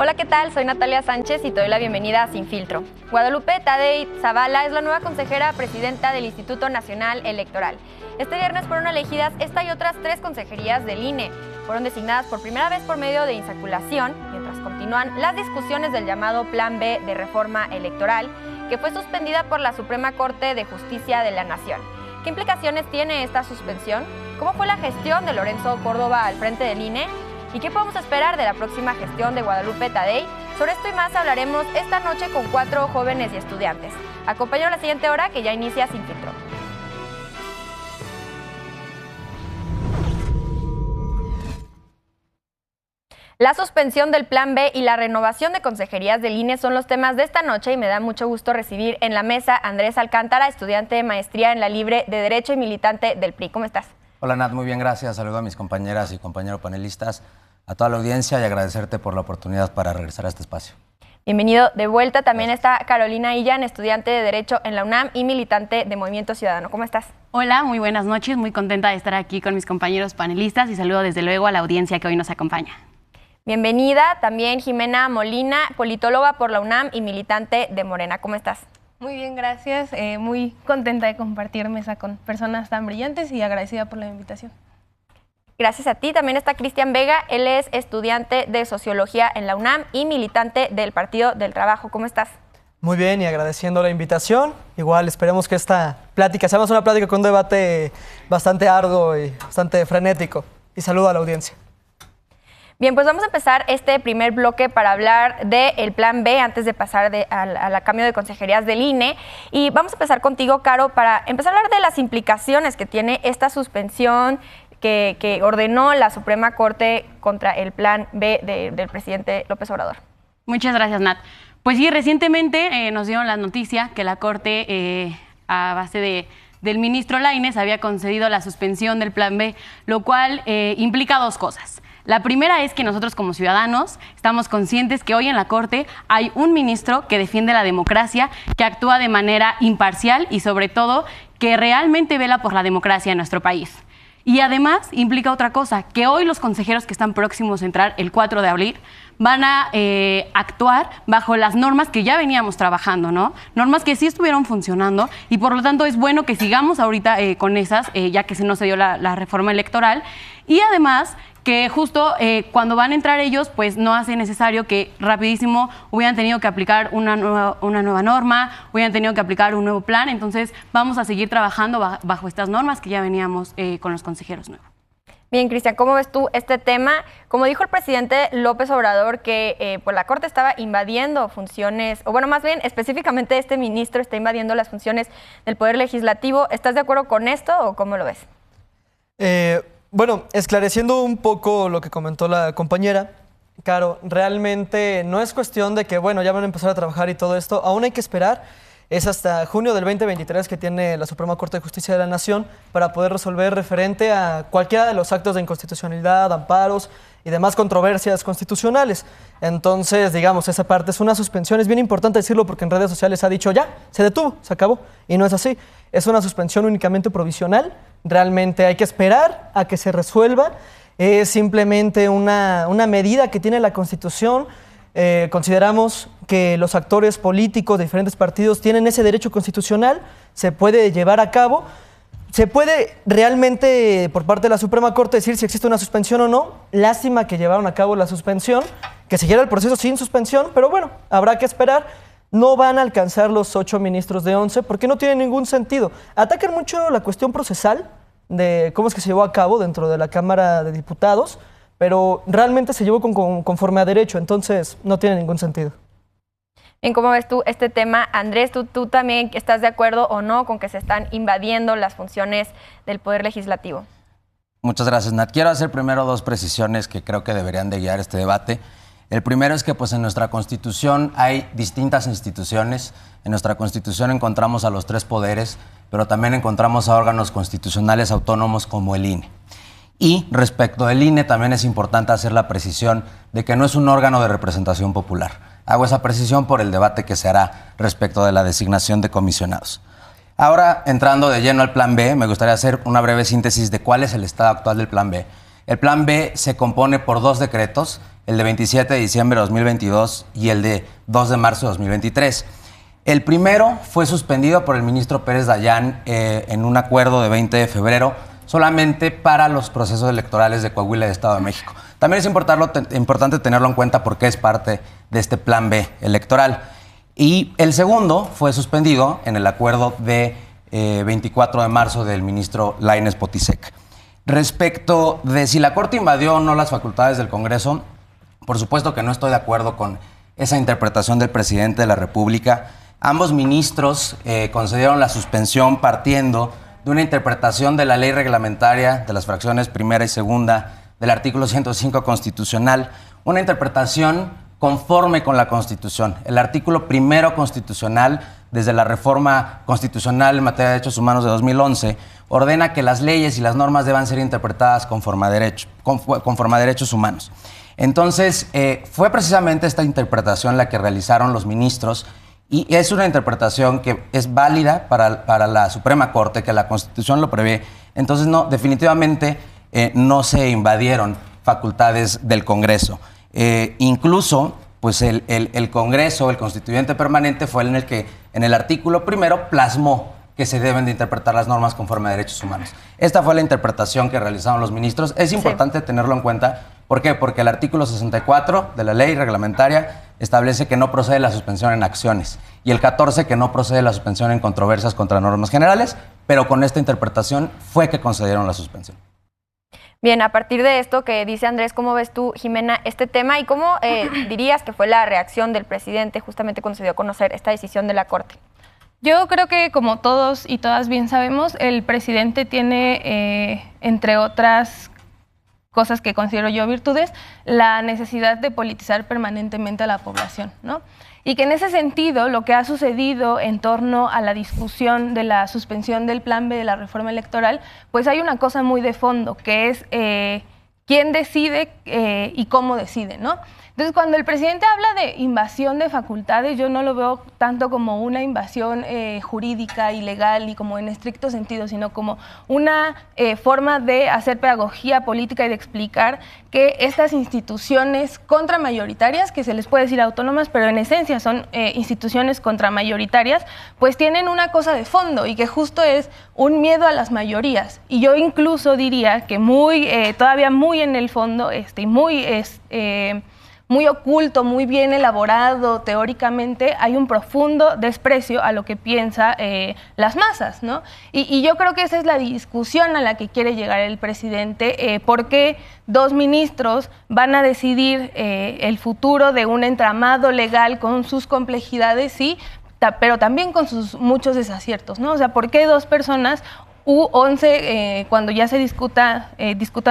Hola, ¿qué tal? Soy Natalia Sánchez y te doy la bienvenida a Sin Filtro. Guadalupe Tadei Zavala es la nueva consejera presidenta del Instituto Nacional Electoral. Este viernes fueron elegidas esta y otras 3 consejerías del INE. Fueron designadas por primera vez por medio de insaculación, mientras continúan las discusiones del llamado Plan B de reforma electoral, que fue suspendida por la Suprema Corte de Justicia de la Nación. ¿Qué implicaciones tiene esta suspensión? ¿Cómo fue la gestión de Lorenzo Córdoba al frente del INE? ¿Y qué podemos esperar de la próxima gestión de Guadalupe Tadei? Sobre esto y más hablaremos esta noche con 4 jóvenes y estudiantes. Acompáñanos a la siguiente hora que ya inicia Sin Filtro. La suspensión del Plan B y la renovación de consejerías del INE son los temas de esta noche y me da mucho gusto recibir en la mesa a Andrés Alcántara, estudiante de maestría en la Libre de Derecho y militante del PRI. ¿Cómo estás? Hola Nat, muy bien, gracias. Saludo a mis compañeras y compañeros panelistas, a toda la audiencia y agradecerte por la oportunidad para regresar a este espacio. Bienvenido de vuelta. También está Carolina Illan, estudiante de Derecho en la UNAM y militante de Movimiento Ciudadano. ¿Cómo estás? Hola, muy buenas noches. Muy contenta de estar aquí con mis compañeros panelistas y saludo desde luego a la audiencia que hoy nos acompaña. Bienvenida también Jimena Molina, politóloga por la UNAM y militante de Morena. ¿Cómo estás? Muy bien, gracias. Muy contenta de compartir mesa con personas tan brillantes y agradecida por la invitación. Gracias a ti. También está Cristian Vega. Él es estudiante de Sociología en la UNAM y militante del Partido del Trabajo. ¿Cómo estás? Muy bien, y agradeciendo la invitación. Igual esperemos que esta plática sea más una plática con un debate bastante arduo y bastante frenético. Y saludo a la audiencia. Bien, pues vamos a empezar este primer bloque para hablar del Plan B antes de pasar al cambio de consejerías del INE. Y vamos a empezar contigo, Caro, para empezar a hablar de las implicaciones que tiene esta suspensión que ordenó la Suprema Corte contra el Plan B del presidente López Obrador. Muchas gracias, Nat. Pues sí, recientemente nos dieron la noticia que la Corte, a base del ministro Lainez, había concedido la suspensión del Plan B, lo cual implica 2 cosas. La primera es que nosotros como ciudadanos estamos conscientes que hoy en la Corte hay un ministro que defiende la democracia, que actúa de manera imparcial y sobre todo que realmente vela por la democracia en nuestro país. Y además implica otra cosa, que hoy los consejeros que están próximos a entrar el 4 de abril van a actuar bajo las normas que ya veníamos trabajando, ¿no? Normas que sí estuvieron funcionando y por lo tanto es bueno que sigamos ahorita con esas, ya que no se dio la reforma electoral. Y además que justo cuando van a entrar ellos, pues no hace necesario que rapidísimo hubieran tenido que aplicar una nueva norma, hubieran tenido que aplicar un nuevo plan. Entonces vamos a seguir trabajando bajo estas normas que ya veníamos con los consejeros nuevos. Bien, Cristian, ¿cómo ves tú este tema? Como dijo el presidente López Obrador, que pues la Corte estaba invadiendo funciones, o bueno, más bien específicamente este ministro está invadiendo las funciones del Poder Legislativo. ¿Estás de acuerdo con esto o cómo lo ves? Bueno, esclareciendo un poco lo que comentó la compañera, Caro, realmente no es cuestión de que, bueno, ya van a empezar a trabajar y todo esto, aún hay que esperar. Es hasta junio del 2023 que tiene la Suprema Corte de Justicia de la Nación para poder resolver referente a cualquiera de los actos de inconstitucionalidad, amparos y demás controversias constitucionales. Entonces, digamos, esa parte es una suspensión. Es bien importante decirlo porque en redes sociales ha dicho ya, se detuvo, se acabó. Y no es así. Es una suspensión únicamente provisional. Realmente hay que esperar a que se resuelva. Es simplemente una medida que tiene la Constitución. Consideramos que los actores políticos de diferentes partidos tienen ese derecho constitucional, se puede llevar a cabo, se puede realmente por parte de la Suprema Corte decir si existe una suspensión o no. Lástima que llevaron a cabo la suspensión, que siguiera el proceso sin suspensión, pero bueno, habrá que esperar. No van a alcanzar los 8 ministros de 11 porque no tiene ningún sentido. Atacan mucho la cuestión procesal de cómo es que se llevó a cabo dentro de la Cámara de Diputados, pero realmente se llevó conforme a derecho, entonces no tiene ningún sentido. Bien, ¿cómo ves tú este tema? Andrés, ¿tú también estás de acuerdo o no con que se están invadiendo las funciones del Poder Legislativo? Muchas gracias, Nat. Quiero hacer primero 2 precisiones que creo que deberían de guiar este debate. El primero es que pues, en nuestra Constitución hay distintas instituciones. En nuestra Constitución encontramos a los 3 poderes, pero también encontramos a órganos constitucionales autónomos como el INE. Y respecto del INE también es importante hacer la precisión de que no es un órgano de representación popular. Hago esa precisión por el debate que se hará respecto de la designación de comisionados. Ahora, entrando de lleno al Plan B, me gustaría hacer una breve síntesis de cuál es el estado actual del Plan B. El Plan B se compone por 2 decretos. el de 27 de diciembre de 2022 y el de 2 de marzo de 2023. El primero fue suspendido por el ministro Pérez Dayán en un acuerdo de 20 de febrero solamente para los procesos electorales de Coahuila y de Estado de México. También es importante tenerlo en cuenta porque es parte de este plan B electoral. Y el segundo fue suspendido en el acuerdo de 24 de marzo del ministro Lainez Potisek. Respecto de si la Corte invadió o no las facultades del Congreso, por supuesto que no estoy de acuerdo con esa interpretación del presidente de la República. Ambos ministros concedieron la suspensión partiendo de una interpretación de la ley reglamentaria de las fracciones primera y segunda del artículo 105 constitucional, una interpretación conforme con la Constitución. El artículo primero constitucional, desde la reforma constitucional en materia de derechos humanos de 2011, ordena que las leyes y las normas deban ser interpretadas conforme a derechos humanos. Entonces, fue precisamente esta interpretación la que realizaron los ministros y es una interpretación que es válida para la Suprema Corte, que la Constitución lo prevé. Entonces, no, definitivamente no se invadieron facultades del Congreso. Incluso, pues el Congreso, el Constituyente Permanente, fue en el que en el artículo primero plasmó que se deben de interpretar las normas conforme a derechos humanos. Esta fue la interpretación que realizaron los ministros. Es importante tenerlo en cuenta. ¿Por qué? Porque el artículo 64 de la ley reglamentaria establece que no procede la suspensión en acciones y el 14 que no procede la suspensión en controversias contra normas generales, pero con esta interpretación fue que concedieron la suspensión. Bien, a partir de esto que dice Andrés, ¿cómo ves tú, Jimena, este tema y cómo dirías que fue la reacción del presidente justamente cuando se dio a conocer esta decisión de la Corte? Yo creo que, como todos y todas bien sabemos, el presidente tiene, entre otras cosas que considero yo virtudes, la necesidad de politizar permanentemente a la población, ¿no? Y que en ese sentido lo que ha sucedido en torno a la discusión de la suspensión del plan B de la reforma electoral, pues hay una cosa muy de fondo, que es quién decide y cómo decide, ¿no? Entonces, cuando el presidente habla de invasión de facultades, yo no lo veo tanto como una invasión jurídica y legal y como en estricto sentido, sino como una forma de hacer pedagogía política y de explicar que estas instituciones contramayoritarias, que se les puede decir autónomas, pero en esencia son instituciones contramayoritarias, pues tienen una cosa de fondo y que justo es un miedo a las mayorías. Y yo incluso diría que todavía muy en el fondo, muy oculto, muy bien elaborado teóricamente, hay un profundo desprecio a lo que piensa las masas, ¿no? Y yo creo que esa es la discusión a la que quiere llegar el presidente, por qué dos ministros van a decidir el futuro de un entramado legal con sus complejidades, sí, pero también con sus muchos desaciertos, ¿no? O sea, ¿por qué dos personas, 11, cuando ya se discutan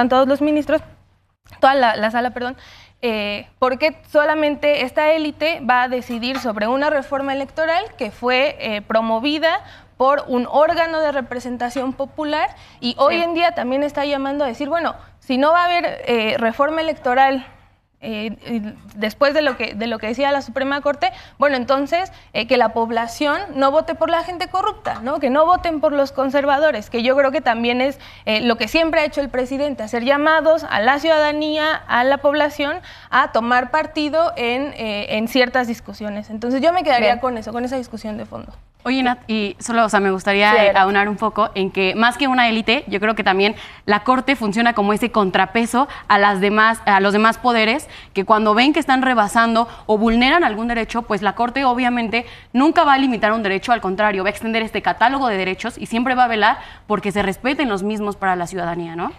todos los ministros, toda la sala, perdón, porque solamente esta élite va a decidir sobre una reforma electoral que fue promovida por un órgano de representación popular y hoy en día también está llamando a decir, bueno, si no va a haber reforma electoral después de lo que decía la Suprema Corte, bueno, entonces que la población no vote por la gente corrupta, ¿no? Que no voten por los conservadores, que yo creo que también es lo que siempre ha hecho el presidente, hacer llamados a la ciudadanía, a la población, a tomar partido en ciertas discusiones. Entonces yo me quedaría con eso, con esa discusión de fondo. Oye, Nat, y solo, me gustaría aunar un poco en que más que una élite, yo creo que también la Corte funciona como ese contrapeso a los demás poderes que cuando ven que están rebasando o vulneran algún derecho, pues la Corte obviamente nunca va a limitar un derecho, al contrario, va a extender este catálogo de derechos y siempre va a velar porque se respeten los mismos para la ciudadanía, ¿no?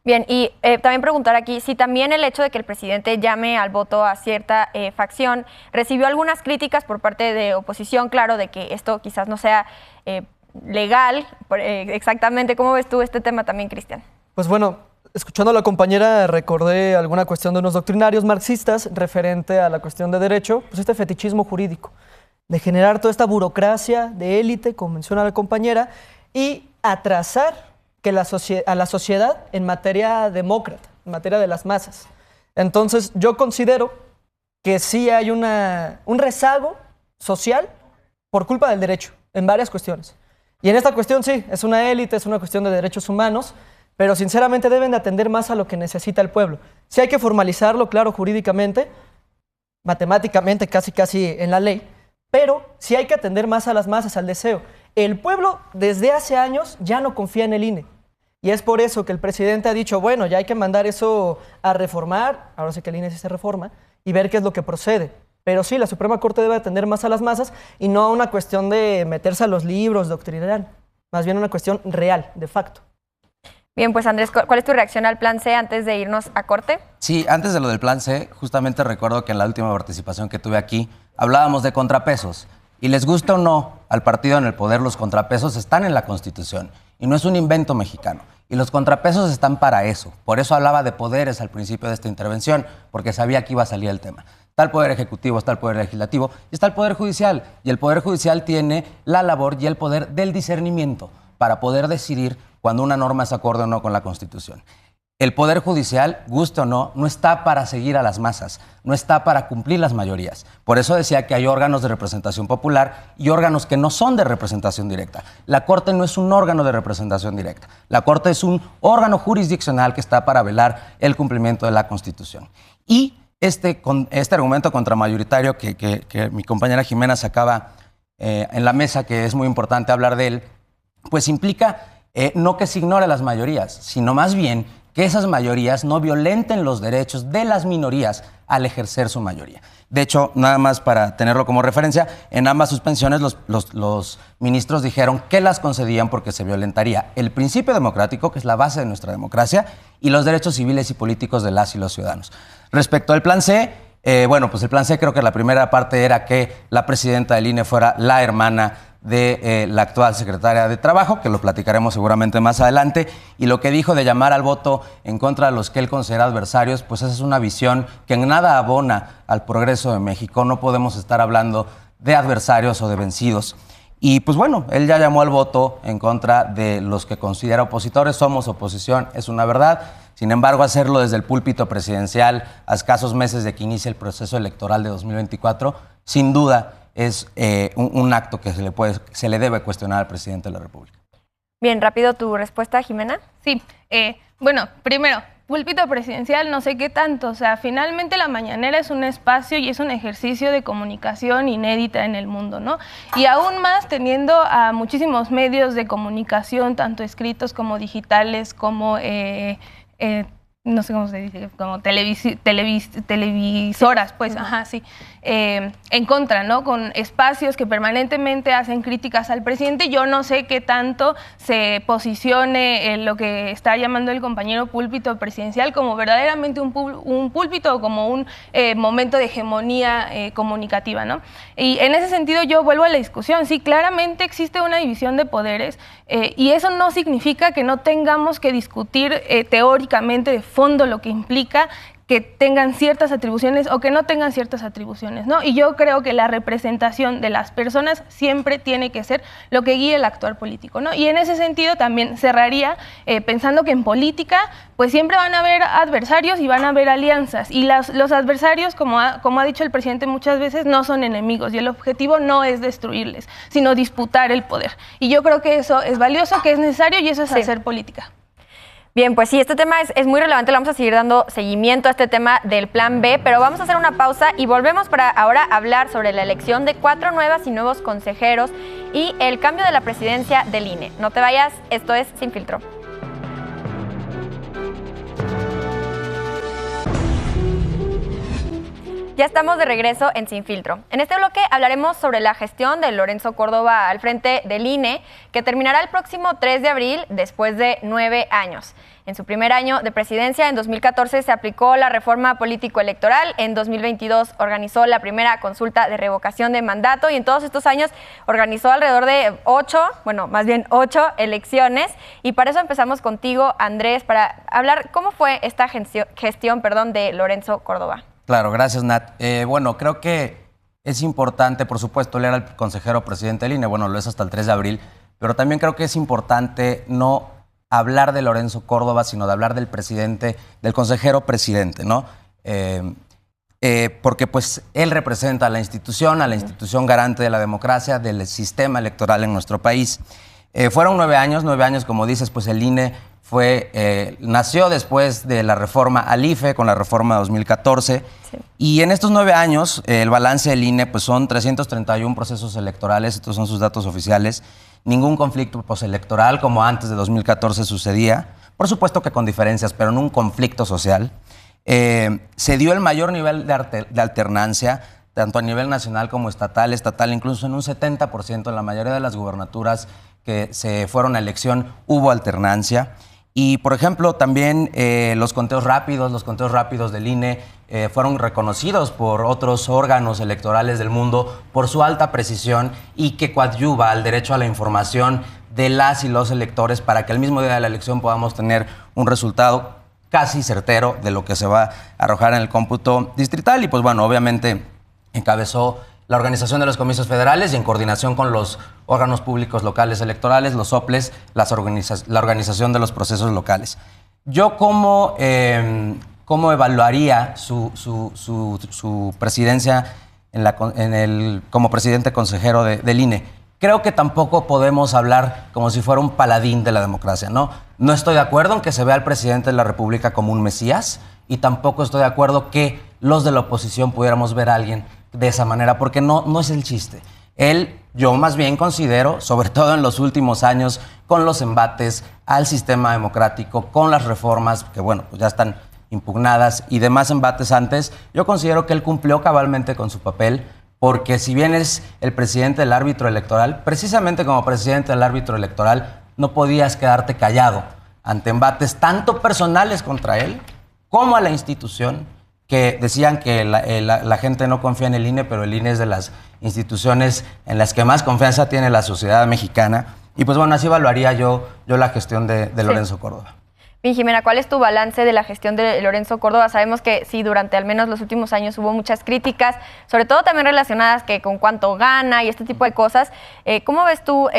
Bien, y también preguntar aquí si también el hecho de que el presidente llame al voto a cierta facción recibió algunas críticas por parte de oposición, claro, de que esto quizás no sea legal, exactamente. ¿Cómo ves tú este tema también, Cristian? Pues bueno, escuchando a la compañera recordé alguna cuestión de unos doctrinarios marxistas referente a la cuestión de derecho, pues este fetichismo jurídico, de generar toda esta burocracia de élite, como menciona la compañera, y atrasar a la sociedad en materia demócrata, en materia de las masas. Entonces, yo considero que sí hay un rezago social por culpa del derecho, en varias cuestiones. Y en esta cuestión sí, es una élite, es una cuestión de derechos humanos, pero sinceramente deben de atender más a lo que necesita el pueblo. Sí hay que formalizarlo, claro, jurídicamente, matemáticamente, casi en la ley, pero sí hay que atender más a las masas, al deseo. El pueblo desde hace años ya no confía en el INE. Y es por eso que el presidente ha dicho, bueno, ya hay que mandar eso a reformar, ahora sí que el INE sí se reforma, y ver qué es lo que procede. Pero sí, la Suprema Corte debe atender más a las masas y no a una cuestión de meterse a los libros, doctrinar, más bien una cuestión real, de facto. Bien, pues Andrés, ¿cuál es tu reacción al plan C antes de irnos a corte? Sí, antes de lo del plan C, justamente recuerdo que en la última participación que tuve aquí hablábamos de contrapesos. Y les gusta o no al partido en el poder, los contrapesos están en la Constitución y no es un invento mexicano. Y los contrapesos están para eso. Por eso hablaba de poderes al principio de esta intervención, porque sabía que iba a salir el tema. Está el Poder Ejecutivo, está el Poder Legislativo y está el Poder Judicial. Y el Poder Judicial tiene la labor y el poder del discernimiento para poder decidir cuando una norma es acorde o no con la Constitución. El Poder Judicial, guste o no, no está para seguir a las masas, no está para cumplir las mayorías. Por eso decía que hay órganos de representación popular y órganos que no son de representación directa. La Corte no es un órgano de representación directa. La Corte es un órgano jurisdiccional que está para velar el cumplimiento de la Constitución. Y este argumento contramayoritario que mi compañera Jimena sacaba en la mesa, que es muy importante hablar de él, pues implica no que se ignore las mayorías, sino más bien que esas mayorías no violenten los derechos de las minorías al ejercer su mayoría. De hecho, nada más para tenerlo como referencia, en ambas suspensiones los ministros dijeron que las concedían porque se violentaría el principio democrático, que es la base de nuestra democracia, y los derechos civiles y políticos de las y los ciudadanos. Respecto al plan C, bueno, pues el plan C creo que la primera parte era que la presidenta del INE fuera la hermana de la actual secretaria de Trabajo, que lo platicaremos seguramente más adelante, y lo que dijo de llamar al voto en contra de los que él considera adversarios, pues esa es una visión que en nada abona al progreso de México. No podemos estar hablando de adversarios o de vencidos. Y pues bueno, él ya llamó al voto en contra de los que considera opositores. Somos oposición, es una verdad. Sin embargo, hacerlo desde el púlpito presidencial a escasos meses de que inicie el proceso electoral de 2024, sin duda es un acto que se le debe cuestionar al presidente de la República. Bien, rápido tu respuesta, Jimena. Sí, bueno, primero, púlpito presidencial, no sé qué tanto. O sea, finalmente la mañanera es un espacio y es un ejercicio de comunicación inédita en el mundo, ¿no? Y aún más teniendo a muchísimos medios de comunicación, tanto escritos como digitales, como no sé cómo se dice, como televisoras, pues, ajá, sí, en contra, ¿no? Con espacios que permanentemente hacen críticas al presidente. Yo no sé qué tanto se posicione en lo que está llamando el compañero púlpito presidencial como verdaderamente un púlpito o como un momento de hegemonía comunicativa, ¿no? Y en ese sentido yo vuelvo a la discusión. Sí, claramente existe una división de poderes y eso no significa que no tengamos que discutir teóricamente de fondo lo que implica que tengan ciertas atribuciones o que no tengan ciertas atribuciones, ¿no? Y yo creo que la representación de las personas siempre tiene que ser lo que guíe el actuar político, ¿no? Y en ese sentido también cerraría pensando que en política pues siempre van a haber adversarios y van a haber alianzas, y los adversarios, como ha dicho el presidente muchas veces, no son enemigos, y el objetivo no es destruirles, sino disputar el poder. Y yo creo que eso es valioso, que es necesario, y eso es hacer política. Bien, pues sí, este tema es muy relevante, le vamos a seguir dando seguimiento a este tema del Plan B, pero vamos a hacer una pausa y volvemos para ahora hablar sobre la elección de 4 nuevas y nuevos consejeros y el cambio de la presidencia del INE. No te vayas, esto es Sin Filtro. Ya estamos de regreso en Sin Filtro. En este bloque hablaremos sobre la gestión de Lorenzo Córdoba al frente del INE, que terminará el próximo 3 de abril después de 9 años. En su primer año de presidencia, en 2014, se aplicó la reforma político-electoral. En 2022 organizó la primera consulta de revocación de mandato y en todos estos años organizó alrededor de 8 elecciones. Y para eso empezamos contigo, Andrés, para hablar cómo fue esta gestión de Lorenzo Córdoba. Claro, gracias, Nat. Bueno, creo que es importante, por supuesto, leer al consejero presidente del INE, bueno, lo es hasta el 3 de abril, pero también creo que es importante no hablar de Lorenzo Córdoba, sino de hablar del presidente, del consejero presidente, ¿no? Porque pues él representa a la institución garante de la democracia, del sistema electoral en nuestro país. Fueron 9 años, como dices, pues el INE nació después de la reforma al IFE, con la reforma de 2014. Sí. Y en estos 9 años, el balance del INE pues son 331 procesos electorales, estos son sus datos oficiales. Ningún conflicto postelectoral como antes de 2014 sucedía. Por supuesto que con diferencias, pero no un conflicto social. Se dio el mayor nivel de alternancia, tanto a nivel nacional como estatal, incluso en un 70%, en la mayoría de las gubernaturas que se fueron a elección hubo alternancia. Y, por ejemplo, también los conteos rápidos del INE fueron reconocidos por otros órganos electorales del mundo por su alta precisión y que coadyuva al derecho a la información de las y los electores para que el mismo día de la elección podamos tener un resultado casi certero de lo que se va a arrojar en el cómputo distrital. Y, pues bueno, obviamente encabezó la organización de los comicios federales y en coordinación con los órganos públicos locales electorales, los OPLES, la organización de los procesos locales. Yo ¿cómo evaluaría su presidencia como presidente consejero del INE? Creo que tampoco podemos hablar como si fuera un paladín de la democracia, ¿no? No estoy de acuerdo en que se vea al presidente de la República como un mesías y tampoco estoy de acuerdo que los de la oposición pudiéramos ver a alguien de esa manera, porque no es el chiste. Yo más bien considero, sobre todo en los últimos años, con los embates al sistema democrático, con las reformas que, bueno, pues ya están impugnadas y demás embates antes, yo considero que él cumplió cabalmente con su papel, porque si bien es el presidente del árbitro electoral, precisamente como presidente del árbitro electoral, no podías quedarte callado ante embates tanto personales contra él como a la institución, que decían que la gente no confía en el INE, pero el INE es de las instituciones en las que más confianza tiene la sociedad mexicana. Y pues bueno, así evaluaría yo la gestión de Lorenzo Córdoba. Bien, Jimena, ¿cuál es tu balance de la gestión de Lorenzo Córdoba? Sabemos que sí, durante al menos los últimos años hubo muchas críticas, sobre todo también relacionadas que con cuánto gana y este tipo de cosas. ¿Cómo ves tú,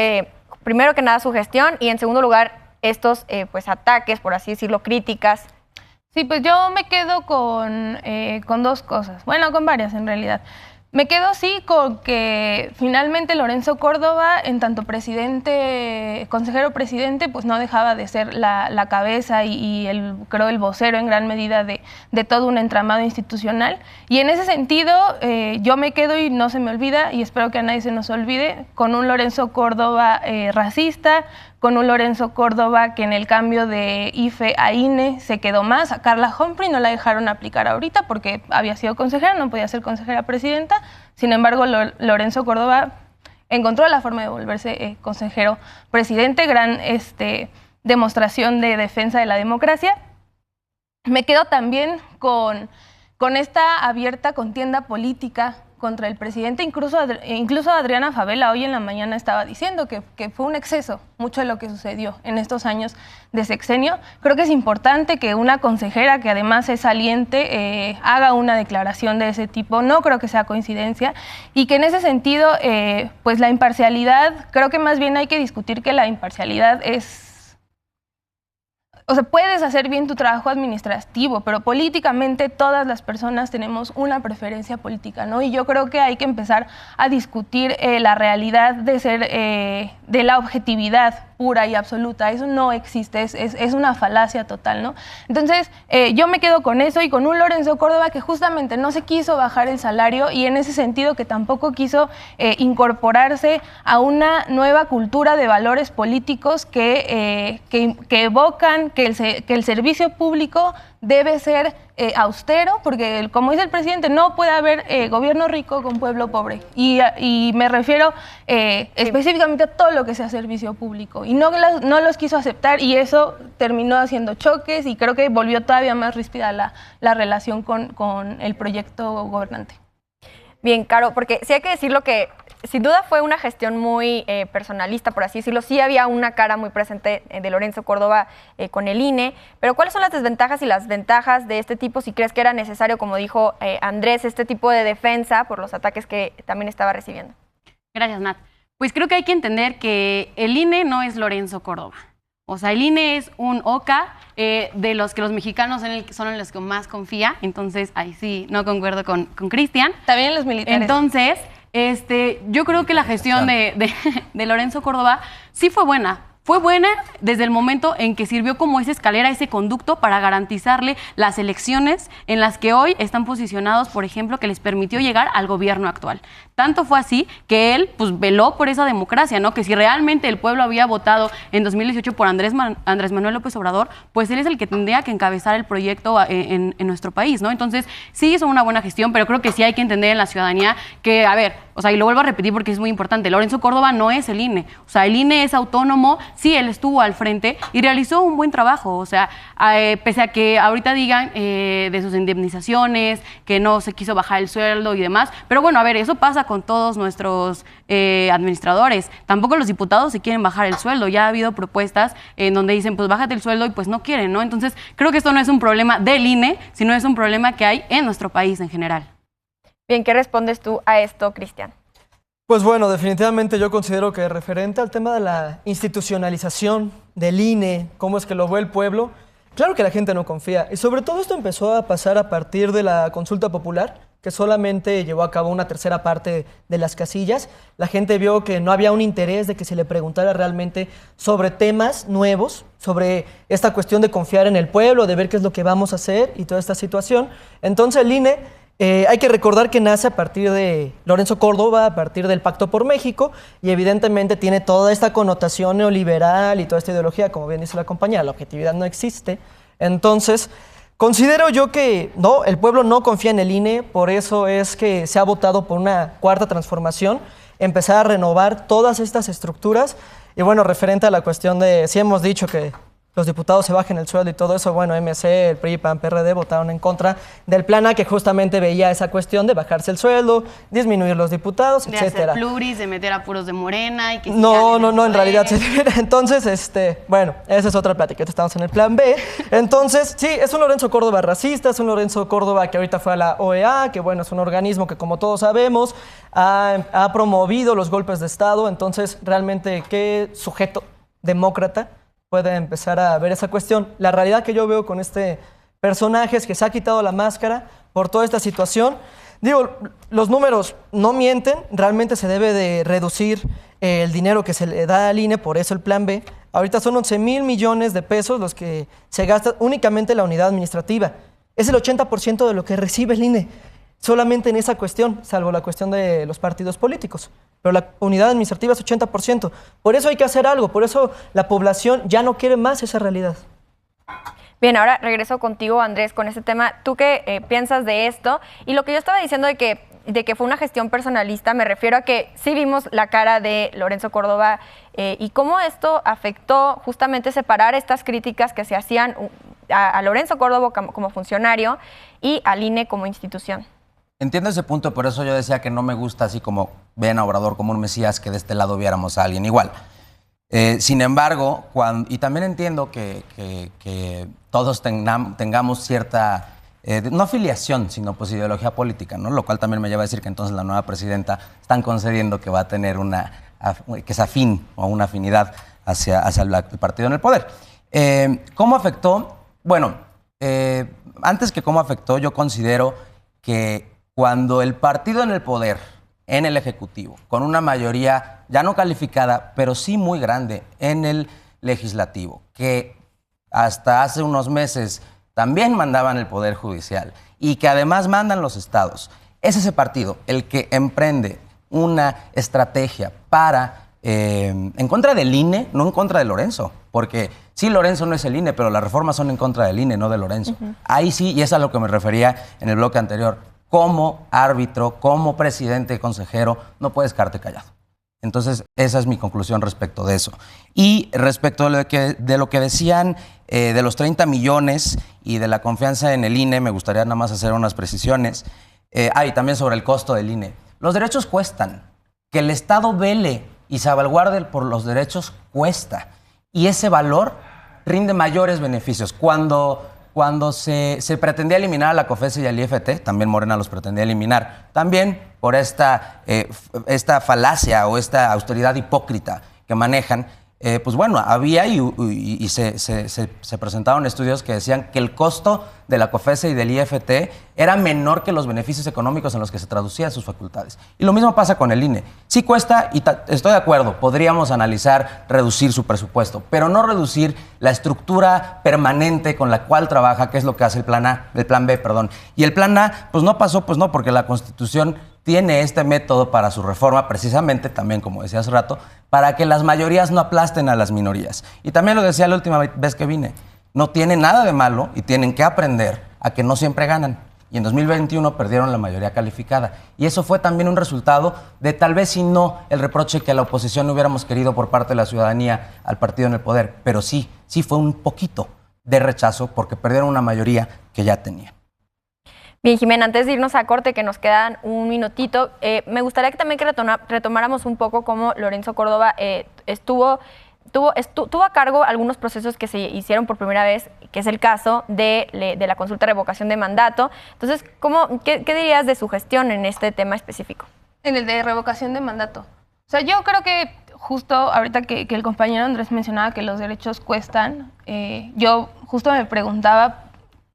primero que nada, su gestión y en segundo lugar, estos pues ataques, por así decirlo, críticas? Sí, pues yo me quedo con dos cosas, bueno, con varias en realidad. Me quedo sí con que finalmente Lorenzo Córdoba, en tanto consejero presidente, pues no dejaba de ser la cabeza y creo el vocero en gran medida de todo un entramado institucional. Y en ese sentido yo me quedo y no se me olvida, y espero que a nadie se nos olvide, con un Lorenzo Córdoba racista, con un Lorenzo Córdoba que en el cambio de IFE a INE se quedó más. A Carla Humphrey no la dejaron aplicar ahorita porque había sido consejera, no podía ser consejera presidenta. Sin embargo, Lorenzo Córdoba encontró la forma de volverse consejero presidente, gran demostración de defensa de la democracia. Me quedo también con esta abierta contienda política contra el presidente. Incluso Adriana Favela hoy en la mañana estaba diciendo que fue un exceso mucho de lo que sucedió en estos años de sexenio. Creo que es importante que una consejera que además es saliente haga una declaración de ese tipo. No creo que sea coincidencia y que en ese sentido pues la imparcialidad, creo que más bien hay que discutir que la imparcialidad es... O sea, puedes hacer bien tu trabajo administrativo, pero políticamente todas las personas tenemos una preferencia política, ¿no? Y yo creo que hay que empezar a discutir la realidad de ser, de la objetividad pura y absoluta. Eso no existe, es una falacia total, ¿no? Entonces, yo me quedo con eso y con un Lorenzo Córdoba que justamente no se quiso bajar el salario y en ese sentido que tampoco quiso incorporarse a una nueva cultura de valores políticos que evocan que el servicio público debe ser austero, porque como dice el presidente, no puede haber gobierno rico con pueblo pobre. Y me refiero específicamente a todo lo que sea servicio público. Y no los quiso aceptar y eso terminó haciendo choques y creo que volvió todavía más ríspida la relación con el proyecto gobernante. Bien, Caro, porque sí hay que decirlo que sin duda fue una gestión muy personalista, por así decirlo. Sí había una cara muy presente de Lorenzo Córdoba con el INE, pero ¿cuáles son las desventajas y las ventajas de este tipo? Si crees que era necesario, como dijo Andrés, este tipo de defensa por los ataques que también estaba recibiendo. Gracias, Nat. Pues creo que hay que entender que el INE no es Lorenzo Córdoba. O sea, el INE es un OCA de los que los mexicanos son en los que más confía. Entonces, ahí sí, no concuerdo con Cristian. También los militares. Entonces, yo creo que la gestión de Lorenzo Córdoba sí fue buena. fue buena desde el momento en que sirvió como esa escalera, ese conducto para garantizarle las elecciones en las que hoy están posicionados, por ejemplo, que les permitió llegar al gobierno actual. Tanto fue así que él pues veló por esa democracia, ¿no? Que si realmente el pueblo había votado en 2018 por Andrés Manuel López Obrador, pues él es el que tendría que encabezar el proyecto en nuestro país, ¿no? Entonces, sí hizo una buena gestión, pero creo que sí hay que entender en la ciudadanía que, a ver, o sea, y lo vuelvo a repetir porque es muy importante, Lorenzo Córdoba no es el INE, o sea, el INE es autónomo, sí, él estuvo al frente y realizó un buen trabajo, o sea, pese a que ahorita digan de sus indemnizaciones, que no se quiso bajar el sueldo y demás, pero bueno, a ver, eso pasa con todos nuestros administradores, tampoco los diputados se quieren bajar el sueldo, ya ha habido propuestas en donde dicen, pues bájate el sueldo y pues no quieren, ¿no? Entonces, creo que esto no es un problema del INE, sino es un problema que hay en nuestro país en general. Bien, ¿qué respondes tú a esto, Cristian? Pues bueno, definitivamente yo considero que referente al tema de la institucionalización del INE, cómo es que lo ve el pueblo, claro que la gente no confía. Y sobre todo esto empezó a pasar a partir de la consulta popular, que solamente llevó a cabo una tercera parte de las casillas. La gente vio que no había un interés de que se le preguntara realmente sobre temas nuevos, sobre esta cuestión de confiar en el pueblo, de ver qué es lo que vamos a hacer y toda esta situación. Entonces el INE... hay que recordar que nace a partir de Lorenzo Córdoba, a partir del Pacto por México, y evidentemente tiene toda esta connotación neoliberal y toda esta ideología, como bien dice la compañera, la objetividad no existe. Entonces, considero yo que no, el pueblo no confía en el INE, por eso es que se ha votado por una cuarta transformación, empezar a renovar todas estas estructuras. Y bueno, referente a la cuestión de, si hemos dicho que los diputados se bajen el sueldo y todo eso, bueno, MC, el PRI, PAN, PRD votaron en contra del plan A, que justamente veía esa cuestión de bajarse el sueldo, disminuir los diputados, etcétera. De hacer pluris, de meter a puros de Morena y que... No, en realidad. Entonces, bueno, esa es otra plática, estamos en el plan B. Entonces, sí, es un Lorenzo Córdoba racista, es un Lorenzo Córdoba que ahorita fue a la OEA, que bueno, es un organismo que como todos sabemos, ha promovido los golpes de Estado. Entonces, realmente, ¿qué sujeto demócrata puede empezar a ver esa cuestión? La realidad que yo veo con este personaje es que se ha quitado la máscara por toda esta situación. Digo, los números no mienten, realmente se debe de reducir el dinero que se le da al INE, por eso el plan B. Ahorita son 11,000 millones de pesos los que se gastan únicamente en la unidad administrativa. Es el 80% de lo que recibe el INE, solamente en esa cuestión, salvo la cuestión de los partidos políticos. Pero la unidad administrativa es 80%. Por eso hay que hacer algo, por eso la población ya no quiere más esa realidad. Bien, ahora regreso contigo, Andrés, con este tema. ¿Tú qué piensas de esto? Y lo que yo estaba diciendo de que fue una gestión personalista, me refiero a que sí vimos la cara de Lorenzo Córdoba y cómo esto afectó justamente separar estas críticas que se hacían a Lorenzo Córdoba como funcionario y al INE como institución. Entiendo ese punto, por eso yo decía que no me gusta así como ven a Obrador como un mesías, que de este lado viéramos a alguien igual. Sin embargo, y también entiendo que todos tengamos cierta, no afiliación, sino pues ideología política, ¿no? Lo cual también me lleva a decir que entonces la nueva presidenta están concediendo que va a tener que es afín o una afinidad hacia el partido en el poder. ¿Cómo afectó? Bueno, antes que cómo afectó, yo considero que cuando el partido en el poder, en el Ejecutivo, con una mayoría ya no calificada, pero sí muy grande en el Legislativo, que hasta hace unos meses también mandaban el Poder Judicial y que además mandan los estados, es ese partido el que emprende una estrategia para, en contra del INE, no en contra de Lorenzo, porque sí, Lorenzo no es el INE, pero las reformas son en contra del INE, no de Lorenzo. Ahí sí, y es a lo que me refería en el bloque anterior, como árbitro, como presidente y consejero, no puedes quedarte callado. Entonces, esa es mi conclusión respecto de eso. Y respecto de lo que decían de los 30 millones y de la confianza en el INE, me gustaría nada más hacer unas precisiones. Y también sobre el costo del INE. Los derechos cuestan. Que el Estado vele y salvaguarde por los derechos cuesta. Y ese valor rinde mayores beneficios. Cuando se pretendía eliminar a la COFESE y al IFT, también Morena los pretendía eliminar, también por esta falacia o esta austeridad hipócrita que manejan, pues bueno, había y se presentaron estudios que decían que el costo de la COFESE y del IFT era menor que los beneficios económicos en los que se traducían sus facultades. Y lo mismo pasa con el INE. Sí cuesta, y estoy de acuerdo, podríamos analizar reducir su presupuesto, pero no reducir la estructura permanente con la cual trabaja, que es lo que hace el plan A, el plan B, perdón. Y el plan A, pues no pasó, pues no, porque la Constitución tiene este método para su reforma, precisamente, también como decía hace rato, para que las mayorías no aplasten a las minorías. Y también lo decía la última vez que vine, no tiene nada de malo y tienen que aprender a que no siempre ganan. Y en 2021 perdieron la mayoría calificada. Y eso fue también un resultado de tal vez si no el reproche que a la oposición no hubiéramos querido por parte de la ciudadanía al partido en el poder, pero sí fue un poquito de rechazo porque perdieron una mayoría que ya tenían. Bien, Jimena, antes de irnos a corte, que nos quedan un minutito, me gustaría que también retomáramos un poco cómo Lorenzo Córdoba tuvo a cargo algunos procesos que se hicieron por primera vez, que es el caso de la consulta de revocación de mandato. Entonces, ¿qué dirías de su gestión en este tema específico? En el de revocación de mandato. O sea, yo creo que justo ahorita que el compañero Andrés mencionaba que los derechos cuestan, yo justo me preguntaba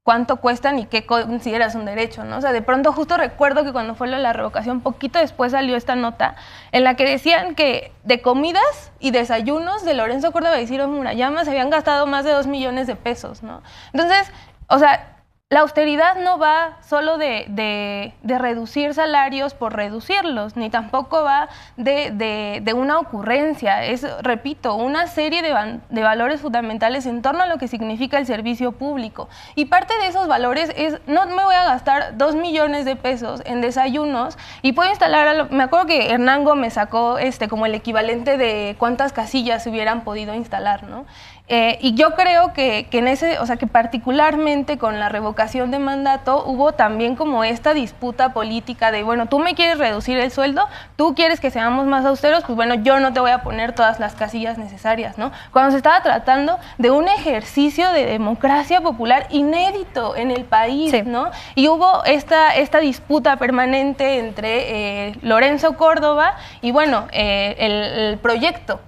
cuánto cuestan y qué consideras un derecho, ¿no? O sea, de pronto justo recuerdo que cuando fue la revocación, poquito después salió esta nota en la que decían que de comidas y desayunos de Lorenzo Córdoba y Ciro Murayama se habían gastado más de 2 millones de pesos, ¿no? Entonces, o sea, la austeridad no va solo de reducir salarios por reducirlos, ni tampoco va de una ocurrencia. Es, repito, una serie de valores fundamentales en torno a lo que significa el servicio público. Y parte de esos valores es, no me voy a gastar 2 millones de pesos en desayunos y puedo instalar, me acuerdo que Hernán Gómez sacó como el equivalente de cuántas casillas se hubieran podido instalar, ¿no? Y yo creo que en ese, o sea, que particularmente con la revocación de mandato hubo también como esta disputa política de, bueno, tú me quieres reducir el sueldo, tú quieres que seamos más austeros, pues bueno, yo no te voy a poner todas las casillas necesarias, ¿no? Cuando se estaba tratando de un ejercicio de democracia popular inédito en el país, sí, ¿no? Y hubo esta disputa permanente entre Lorenzo Córdoba y, bueno, el proyecto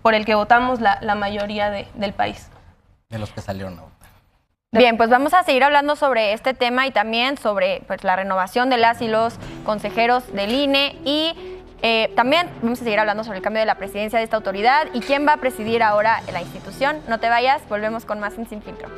por el que votamos la mayoría del país. De los que salieron a votar. Bien, pues vamos a seguir hablando sobre este tema y también sobre la renovación de las y los consejeros del INE y también vamos a seguir hablando sobre el cambio de la presidencia de esta autoridad y quién va a presidir ahora la institución. No te vayas, volvemos con más en Sin Filtro.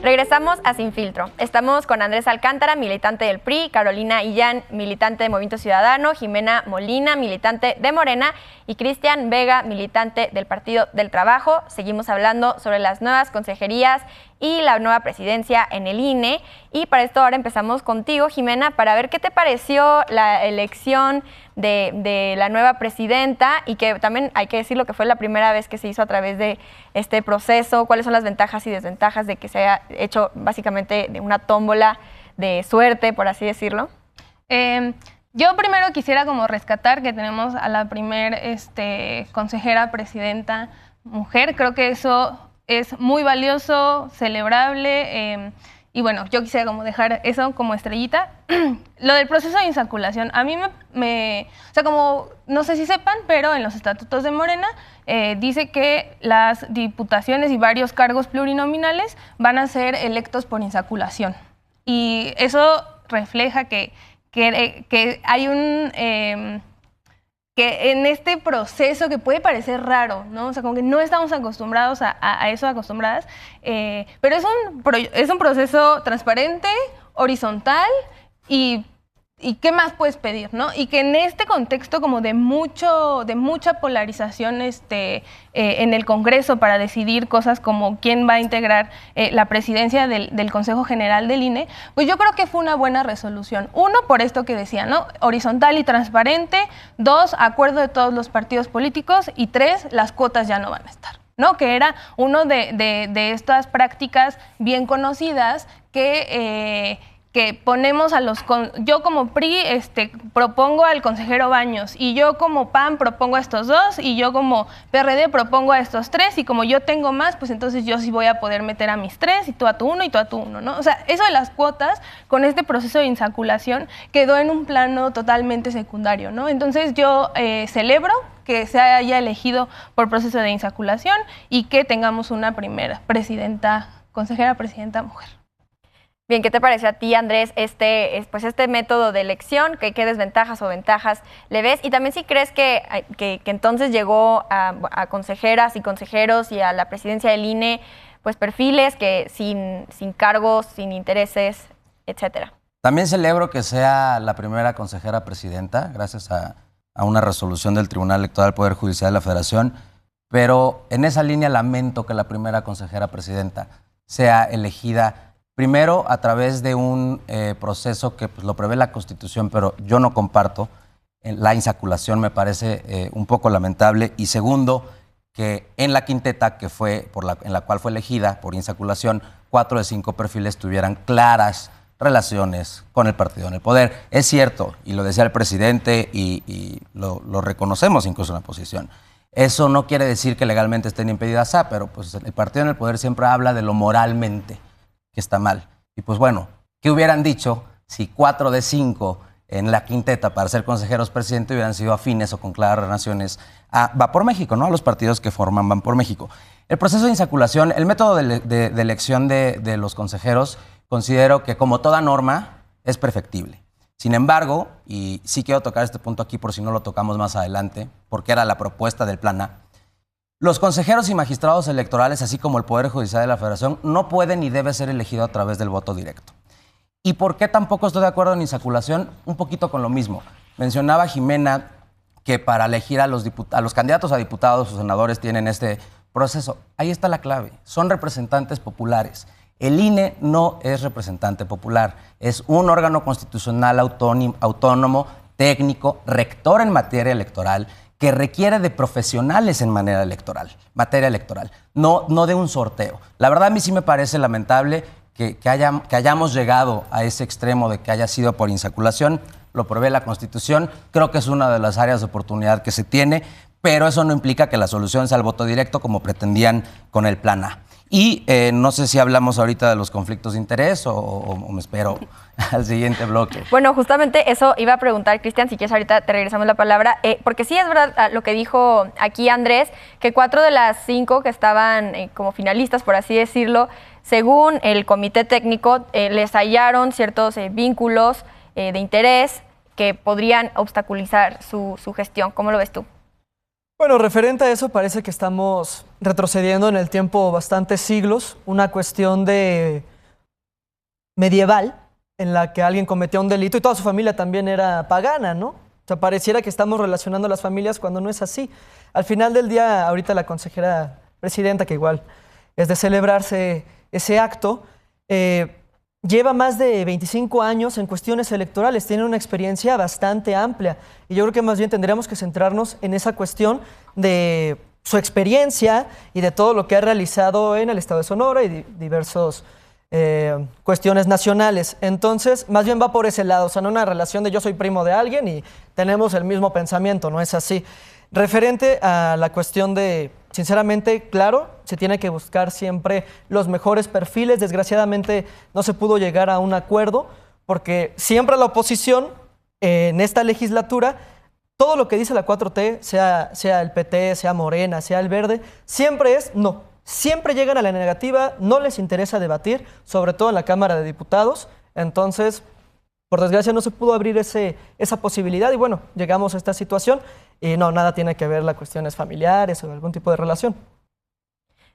Regresamos a Sin Filtro. Estamos con Andrés Alcántara, militante del PRI, Carolina Illán, militante de Movimiento Ciudadano, Jimena Molina, militante de Morena y Cristian Vega, militante del Partido del Trabajo. Seguimos hablando sobre las nuevas consejerías y la nueva presidencia en el INE. Y para esto ahora empezamos contigo, Jimena, para ver qué te pareció la elección de la nueva presidenta y que también hay que decirlo que fue la primera vez que se hizo a través de este proceso. ¿Cuáles son las ventajas y desventajas de que se haya hecho básicamente de una tómbola de suerte, por así decirlo? Yo primero quisiera como rescatar que tenemos a la primer consejera presidenta mujer. Creo que eso es muy valioso, celebrable, y bueno, yo quisiera como dejar eso como estrellita. Lo del proceso de insaculación, a mí o sea, como, no sé si sepan, pero en los estatutos de Morena dice que las diputaciones y varios cargos plurinominales van a ser electos por insaculación. Y eso refleja que hay que en este proceso que puede parecer raro, ¿no? O sea, como que no estamos acostumbrados a eso, acostumbradas, pero es un proceso transparente, horizontal y ¿qué más puedes pedir, no? Y que en este contexto como de mucha polarización en el Congreso para decidir cosas como quién va a integrar la presidencia del Consejo General del INE, pues yo creo que fue una buena resolución. Uno, por esto que decía, ¿no? Horizontal y transparente. Dos, acuerdo de todos los partidos políticos. Y tres, las cuotas ya no van a estar, ¿no? Que era uno de estas prácticas bien conocidas que ponemos yo como PRI propongo al consejero Baños y yo como PAN propongo a estos dos y yo como PRD propongo a estos tres y como yo tengo más, pues entonces yo sí voy a poder meter a mis tres y tú a tu uno y tú a tu uno, ¿no? O sea, eso de las cuotas con este proceso de insaculación quedó en un plano totalmente secundario, ¿no? Entonces yo celebro que se haya elegido por proceso de insaculación y que tengamos una primera consejera presidenta mujer. Bien, ¿qué te pareció a ti, Andrés, este método de elección? ¿Qué desventajas o ventajas le ves? Y también si crees que entonces llegó a consejeras y consejeros y a la presidencia del INE, pues perfiles que sin cargos, sin intereses, etcétera. También celebro que sea la primera consejera presidenta, gracias a una resolución del Tribunal Electoral del Poder Judicial de la Federación, pero en esa línea lamento que la primera consejera presidenta sea elegida primero a través de un proceso que pues, lo prevé la Constitución, pero yo no comparto. La insaculación me parece un poco lamentable. Y segundo, que en la quinteta que fue en la cual fue elegida por insaculación, 4 de 5 perfiles tuvieran claras relaciones con el partido en el poder. Es cierto, y lo decía el presidente, y lo reconocemos incluso en la oposición. Eso no quiere decir que legalmente estén impedidas, pero pues el partido en el poder siempre habla de lo moralmente que está mal. Y pues bueno, ¿qué hubieran dicho si 4 de 5 en la quinteta para ser consejeros presidente hubieran sido afines o con claras relaciones a Va por México, ¿no? A los partidos que forman Van por México. El proceso de insaculación, el método de elección de los consejeros, considero que como toda norma es perfectible. Sin embargo, y sí quiero tocar este punto aquí por si no lo tocamos más adelante, porque era la propuesta del Plan A, los consejeros y magistrados electorales, así como el Poder Judicial de la Federación, no pueden ni debe ser elegido a través del voto directo. ¿Y por qué tampoco estoy de acuerdo en insaculación? Un poquito con lo mismo. Mencionaba Jimena que para elegir a los candidatos a diputados o senadores tienen este proceso. Ahí está la clave. Son representantes populares. El INE no es representante popular. Es un órgano constitucional autónomo, técnico, rector en materia electoral, que requiere de profesionales en materia electoral, no de un sorteo. La verdad a mí sí me parece lamentable que hayamos llegado a ese extremo de que haya sido por insaculación. Lo prevé la Constitución, creo que es una de las áreas de oportunidad que se tiene, pero eso no implica que la solución sea el voto directo como pretendían con el Plan A. Y no sé si hablamos ahorita de los conflictos de interés o me espero al siguiente bloque. Bueno, justamente eso iba a preguntar, Cristian, si quieres ahorita te regresamos la palabra, porque sí es verdad lo que dijo aquí Andrés, que 4 de las 5 que estaban como finalistas, por así decirlo, según el comité técnico, les hallaron ciertos vínculos de interés que podrían obstaculizar su gestión. ¿Cómo lo ves tú? Bueno, referente a eso, parece que estamos retrocediendo en el tiempo bastantes siglos, una cuestión de medieval en la que alguien cometió un delito y toda su familia también era pagana, ¿no? O sea, pareciera que estamos relacionando a las familias cuando no es así. Al final del día, ahorita la consejera presidenta, que igual es de celebrarse ese acto, lleva más de 25 años en cuestiones electorales, tiene una experiencia bastante amplia y yo creo que más bien tendríamos que centrarnos en esa cuestión de su experiencia y de todo lo que ha realizado en el estado de Sonora y diversos cuestiones nacionales. Entonces, más bien va por ese lado, o sea, no una relación de yo soy primo de alguien y tenemos el mismo pensamiento, no es así. Referente a la cuestión de, sinceramente, claro, se tiene que buscar siempre los mejores perfiles. Desgraciadamente no se pudo llegar a un acuerdo porque siempre la oposición en esta legislatura, todo lo que dice la 4T, sea el PT, sea Morena, sea el Verde, siempre es no. Siempre llegan a la negativa, no les interesa debatir, sobre todo en la Cámara de Diputados. Entonces, por desgracia no se pudo abrir esa posibilidad y bueno, llegamos a esta situación y no, nada tiene que ver las cuestiones familiares o algún tipo de relación.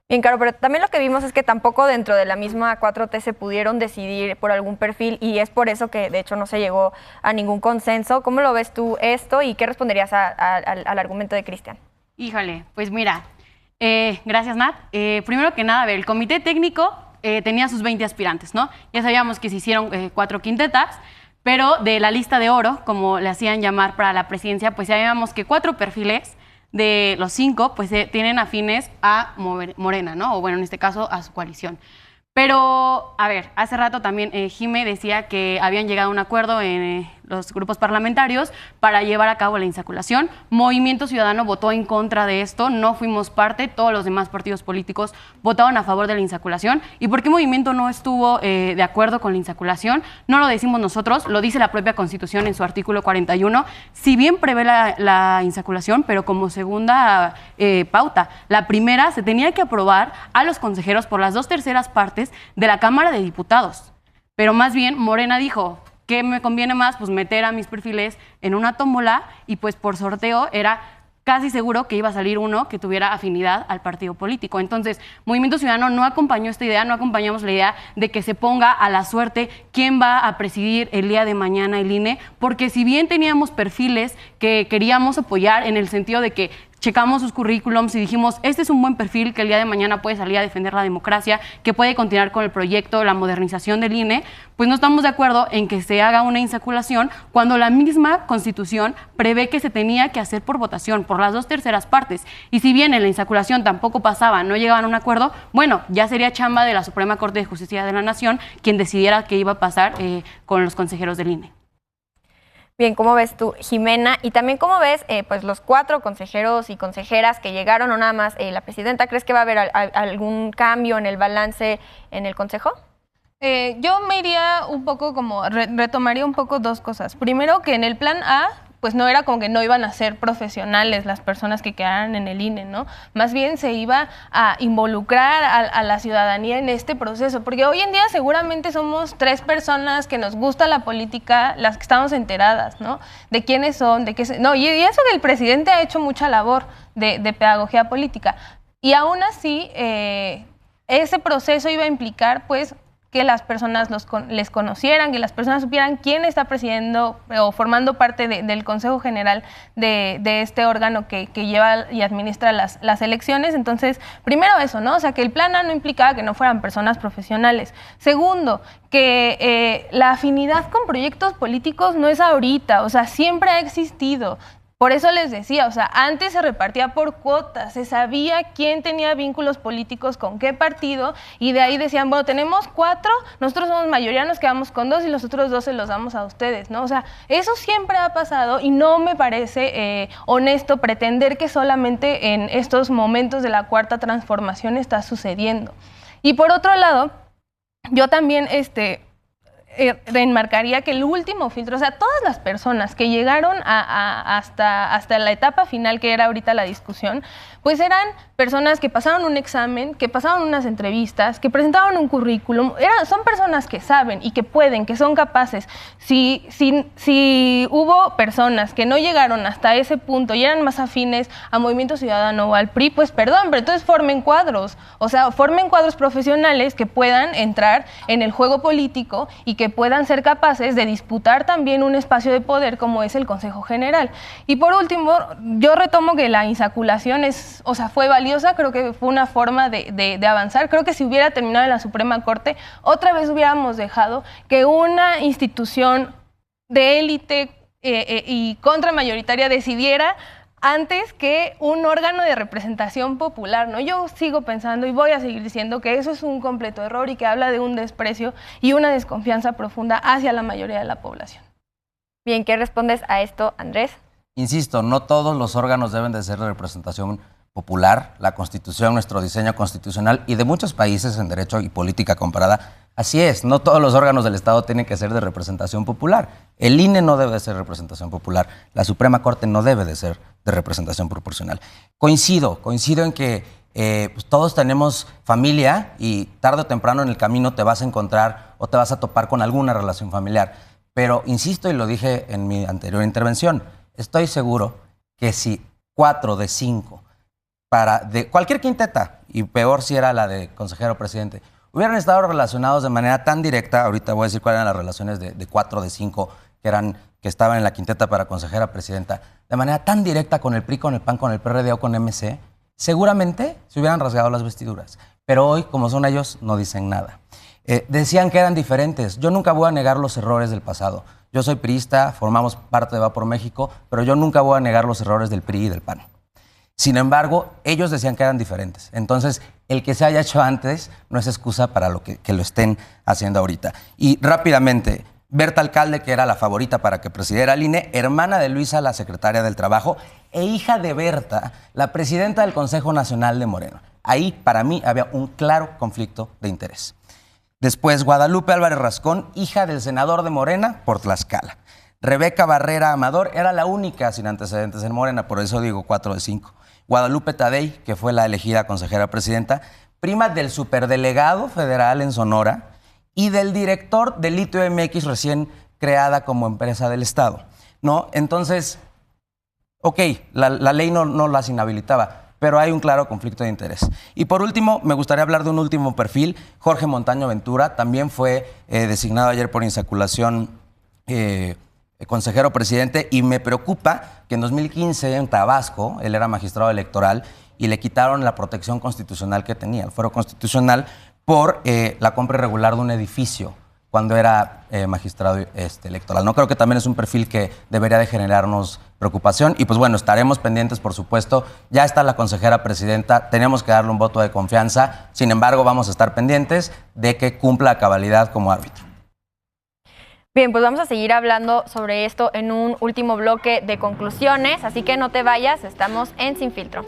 Bien, claro, pero también lo que vimos es que tampoco dentro de la misma 4T se pudieron decidir por algún perfil y es por eso que de hecho no se llegó a ningún consenso. ¿Cómo lo ves tú esto y qué responderías al argumento de Cristian? Híjole, pues mira, gracias Nat. Primero que nada, a ver, el comité técnico tenía sus 20 aspirantes, ¿no? Ya sabíamos que se hicieron 4 quintetas, pero de la lista de oro, como le hacían llamar para la presidencia, pues sabíamos que 4 perfiles de los 5 pues tienen afines a Morena, ¿no? O bueno, en este caso a su coalición. Pero, a ver, hace rato también Jime decía que habían llegado a un acuerdo los grupos parlamentarios para llevar a cabo la insaculación. Movimiento Ciudadano votó en contra de esto, no fuimos parte, todos los demás partidos políticos votaron a favor de la insaculación. ¿Y por qué Movimiento no estuvo de acuerdo con la insaculación? No lo decimos nosotros, lo dice la propia Constitución en su artículo 41, si bien prevé la insaculación, pero como segunda pauta. La primera, se tenía que aprobar a los consejeros por las 2/3 partes de la Cámara de Diputados. Pero más bien Morena dijo, ¿qué me conviene más? Pues meter a mis perfiles en una tómbola y pues por sorteo era casi seguro que iba a salir uno que tuviera afinidad al partido político. Entonces, Movimiento Ciudadano no acompañó esta idea, no acompañamos la idea de que se ponga a la suerte quién va a presidir el día de mañana el INE, porque si bien teníamos perfiles que queríamos apoyar en el sentido de que checamos sus currículums y dijimos, este es un buen perfil que el día de mañana puede salir a defender la democracia, que puede continuar con el proyecto, la modernización del INE, pues no estamos de acuerdo en que se haga una insaculación cuando la misma Constitución prevé que se tenía que hacer por votación, por las 2/3 partes. Y si bien en la insaculación tampoco pasaba, no llegaban a un acuerdo, bueno, ya sería chamba de la Suprema Corte de Justicia de la Nación quien decidiera qué iba a pasar con los consejeros del INE. Bien, ¿cómo ves tú, Jimena? Y también, ¿cómo ves pues los 4 consejeros y consejeras que llegaron, o nada más la presidenta? ¿Crees que va a haber algún cambio en el balance en el Consejo? Yo me iría un poco como, retomaría un poco 2 cosas. Primero, que en el plan A, pues no era como que no iban a ser profesionales las personas que quedaran en el INE, ¿no? Más bien se iba a involucrar a la ciudadanía en este proceso, porque hoy en día seguramente somos 3 personas que nos gusta la política, las que estamos enteradas, ¿no? De quiénes son, de qué no, y eso que el presidente ha hecho mucha labor de pedagogía política. Y aún así, ese proceso iba a implicar, pues, que las personas les conocieran, que las personas supieran quién está presidiendo o formando parte del Consejo General de este órgano que lleva y administra las elecciones. Entonces, primero eso, ¿no? O sea, que el plan A no implicaba que no fueran personas profesionales. Segundo, que la afinidad con proyectos políticos no es ahorita, o sea, siempre ha existido. Por eso les decía, o sea, antes se repartía por cuotas, se sabía quién tenía vínculos políticos con qué partido, y de ahí decían, bueno, tenemos 4, nosotros somos mayoría, nos quedamos con 2 y los otros 2 se los damos a ustedes, ¿no? O sea, eso siempre ha pasado y no me parece honesto pretender que solamente en estos momentos de la Cuarta Transformación está sucediendo. Y por otro lado, yo también remarcaría que el último filtro, o sea, todas las personas que llegaron hasta la etapa final, que era ahorita la discusión, pues eran personas que pasaron un examen, que pasaron unas entrevistas, que presentaron un currículum, son personas que saben y que pueden, que son capaces. Si hubo personas que no llegaron hasta ese punto y eran más afines a Movimiento Ciudadano o al PRI, pues perdón, pero entonces formen cuadros, o sea, formen cuadros profesionales que puedan entrar en el juego político y que puedan ser capaces de disputar también un espacio de poder como es el Consejo General. Y por último, yo retomo que la insaculación fue valiosa, creo que fue una forma de avanzar. Creo que si hubiera terminado en la Suprema Corte, otra vez hubiéramos dejado que una institución de élite y contramayoritaria decidiera antes que un órgano de representación popular, ¿no? Yo sigo pensando y voy a seguir diciendo que eso es un completo error y que habla de un desprecio y una desconfianza profunda hacia la mayoría de la población. Bien, ¿qué respondes a esto, Andrés? Insisto, no todos los órganos deben de ser de representación popular. La Constitución, nuestro diseño constitucional y de muchos países en derecho y política comparada, así es, no todos los órganos del Estado tienen que ser de representación popular. El INE no debe de ser representación popular, la Suprema Corte no debe de ser de representación proporcional. Coincido en que pues todos tenemos familia y tarde o temprano en el camino te vas a encontrar o te vas a topar con alguna relación familiar. Pero insisto, y lo dije en mi anterior intervención, estoy seguro que si 4 de 5 de cualquier quinteta, y peor si era la de consejero presidente, hubieran estado relacionados de manera tan directa, ahorita voy a decir cuáles eran las relaciones de 4 de 5 que estaban en la quinteta para consejera presidenta, de manera tan directa con el PRI, con el PAN, con el PRD o con MC, seguramente se hubieran rasgado las vestiduras. Pero hoy, como son ellos, no dicen nada. Decían que eran diferentes. Yo nunca voy a negar los errores del pasado. Yo soy priista, formamos parte de Va por México, pero yo nunca voy a negar los errores del PRI y del PAN. Sin embargo, ellos decían que eran diferentes. Entonces, el que se haya hecho antes no es excusa para que lo estén haciendo ahorita. Y rápidamente, Berta Alcalde, que era la favorita para que presidiera el INE, hermana de Luisa, la secretaria del Trabajo, e hija de Berta, la presidenta del Consejo Nacional de Morena. Ahí, para mí, había un claro conflicto de interés. Después, Guadalupe Álvarez Rascón, hija del senador de Morena por Tlaxcala. Rebeca Barrera Amador era la única sin antecedentes en Morena, por eso digo 4 de 5. Guadalupe Tadei, que fue la elegida consejera presidenta, prima del superdelegado federal en Sonora y del director de Litio MX, recién creada como empresa del Estado, ¿no? Entonces, ok, la ley no las inhabilitaba, pero hay un claro conflicto de interés. Y por último, me gustaría hablar de un último perfil. Jorge Montaño Ventura también fue designado ayer por insaculación consejero presidente, y me preocupa que en 2015 en Tabasco, él era magistrado electoral y le quitaron la protección constitucional que tenía, el fuero constitucional, por la compra irregular de un edificio cuando era magistrado electoral. No creo que también es un perfil que debería de generarnos preocupación. Y pues bueno, estaremos pendientes, por supuesto. Ya está la consejera presidenta, tenemos que darle un voto de confianza. Sin embargo, vamos a estar pendientes de que cumpla a cabalidad como árbitro. Bien, pues vamos a seguir hablando sobre esto en un último bloque de conclusiones, así que no te vayas, estamos en Sin Filtro.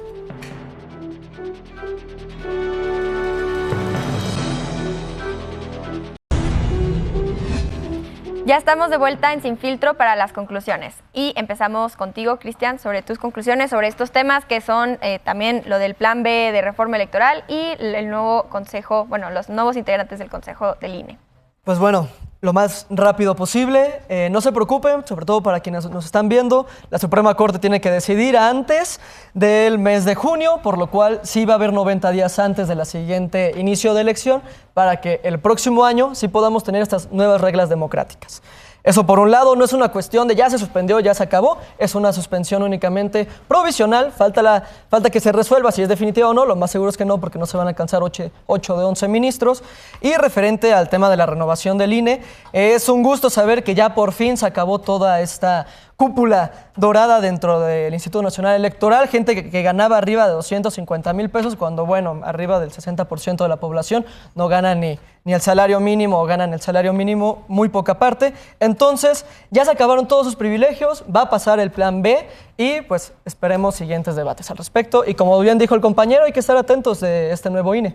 Ya estamos de vuelta en Sin Filtro para las conclusiones y empezamos contigo, Cristian, sobre tus conclusiones sobre estos temas que son también lo del Plan B de reforma electoral y el nuevo consejo, bueno, los nuevos integrantes del consejo del INE. Pues bueno, lo más rápido posible. No se preocupen, sobre todo para quienes nos están viendo, la Suprema Corte tiene que decidir antes del mes de junio, por lo cual sí va a haber 90 días antes de la siguiente inicio de elección para que el próximo año sí podamos tener estas nuevas reglas democráticas. Eso por un lado, no es una cuestión de ya se suspendió, ya se acabó, es una suspensión únicamente provisional, falta que se resuelva si es definitiva o no, lo más seguro es que no, porque no se van a alcanzar 8 de 11 ministros. Y referente al tema de la renovación del INE, es un gusto saber que ya por fin se acabó toda esta cúpula dorada dentro del Instituto Nacional Electoral, gente que ganaba arriba de 250,000 pesos, cuando, bueno, arriba del 60% de la población no gana ni el salario mínimo o ganan el salario mínimo muy poca parte. Entonces, ya se acabaron todos sus privilegios, va a pasar el Plan B y pues esperemos siguientes debates al respecto. Y como bien dijo el compañero, hay que estar atentos de este nuevo INE.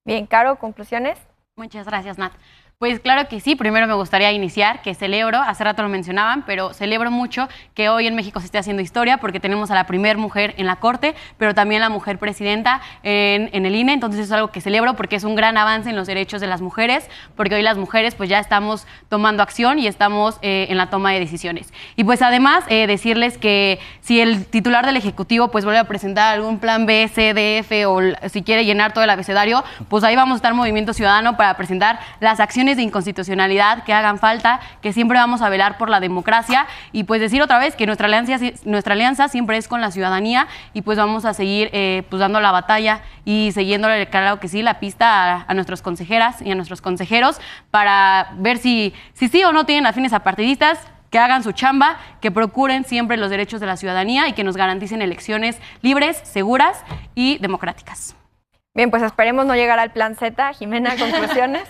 Bien, Caro, ¿conclusiones? Muchas gracias, Nat. Pues claro que sí, primero me gustaría iniciar que celebro, hace rato lo mencionaban, pero celebro mucho que hoy en México se esté haciendo historia porque tenemos a la primera mujer en la Corte, pero también la mujer presidenta en el INE, entonces eso es algo que celebro porque es un gran avance en los derechos de las mujeres, porque hoy las mujeres pues ya estamos tomando acción y estamos en la toma de decisiones. Y pues además decirles que si el titular del Ejecutivo pues vuelve a presentar algún plan B, C, D, F o si quiere llenar todo el abecedario, pues ahí vamos a estar Movimiento Ciudadano para presentar las acciones de inconstitucionalidad que hagan falta, que siempre vamos a velar por la democracia y pues decir otra vez que nuestra alianza siempre es con la ciudadanía y pues vamos a seguir pues dando la batalla y siguiéndole, claro que sí, la pista a nuestras consejeras y a nuestros consejeros para ver si sí o no tienen afines apartidistas, que hagan su chamba, que procuren siempre los derechos de la ciudadanía y que nos garanticen elecciones libres, seguras y democráticas. Bien, pues esperemos no llegar al Plan Z. Jimena, ¿conclusiones?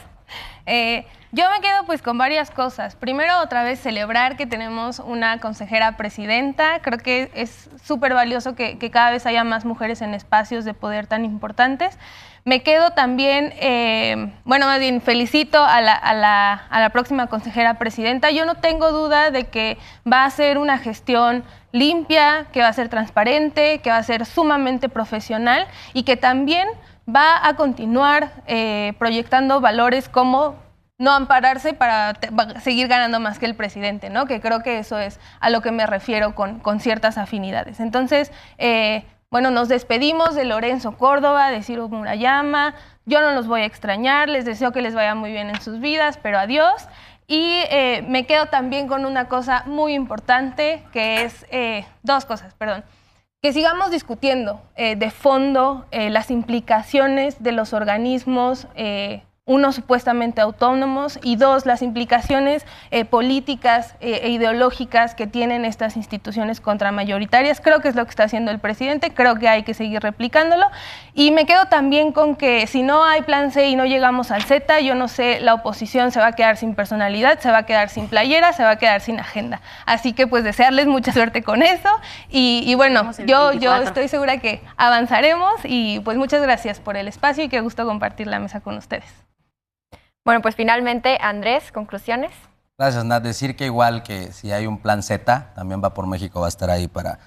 Yo me quedo pues con varias cosas. Primero, otra vez celebrar que tenemos una consejera presidenta. Creo que es súper valioso que cada vez haya más mujeres en espacios de poder tan importantes. Me quedo también, bueno, más bien felicito a la próxima consejera presidenta. Yo no tengo duda de que va a ser una gestión limpia, que va a ser transparente, que va a ser sumamente profesional y que también va a continuar proyectando valores como no ampararse para seguir ganando más que el presidente, ¿no? Que creo que eso es a lo que me refiero con ciertas afinidades. Entonces, bueno, nos despedimos de Lorenzo Córdoba, de Ciro Murayama. Yo no los voy a extrañar, les deseo que les vaya muy bien en sus vidas, pero adiós. Y me quedo también con una cosa muy importante, que es, dos cosas, perdón. Que sigamos discutiendo de fondo las implicaciones de los organismos uno, supuestamente autónomos, y dos, las implicaciones políticas e ideológicas que tienen estas instituciones contramayoritarias. Creo que es lo que está haciendo el presidente, creo que hay que seguir replicándolo, y me quedo también con que si no hay plan C y no llegamos al Z, yo no sé, la oposición se va a quedar sin personalidad, se va a quedar sin playera, se va a quedar sin agenda. Así que pues desearles mucha suerte con eso, y bueno, yo estoy segura que avanzaremos, y pues muchas gracias por el espacio y qué gusto compartir la mesa con ustedes. Bueno, pues finalmente, Andrés, conclusiones. Gracias, Nat. Decir que igual que si hay un plan Z, también Va por México va a estar ahí para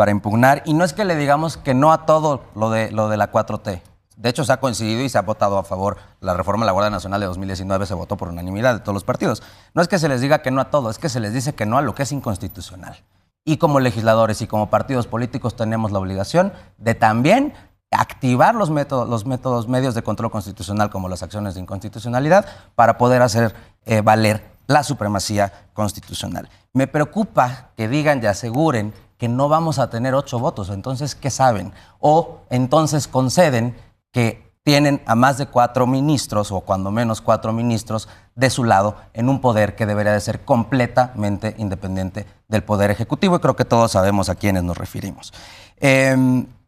impugnar. Y no es que le digamos que no a todo lo de la 4T. De hecho, se ha coincidido y se ha votado a favor. La reforma de la Guardia Nacional de 2019 se votó por unanimidad de todos los partidos. No es que se les diga que no a todo, es que se les dice que no a lo que es inconstitucional. Y como legisladores y como partidos políticos tenemos la obligación de también activar los medios de control constitucional como las acciones de inconstitucionalidad para poder hacer valer la supremacía constitucional. Me preocupa que digan y aseguren que no vamos a tener 8 votos, entonces, ¿qué saben? O entonces conceden que tienen a más de 4 ministros, o cuando menos 4 ministros, de su lado, en un poder que debería de ser completamente independiente del poder ejecutivo, y creo que todos sabemos a quiénes nos referimos.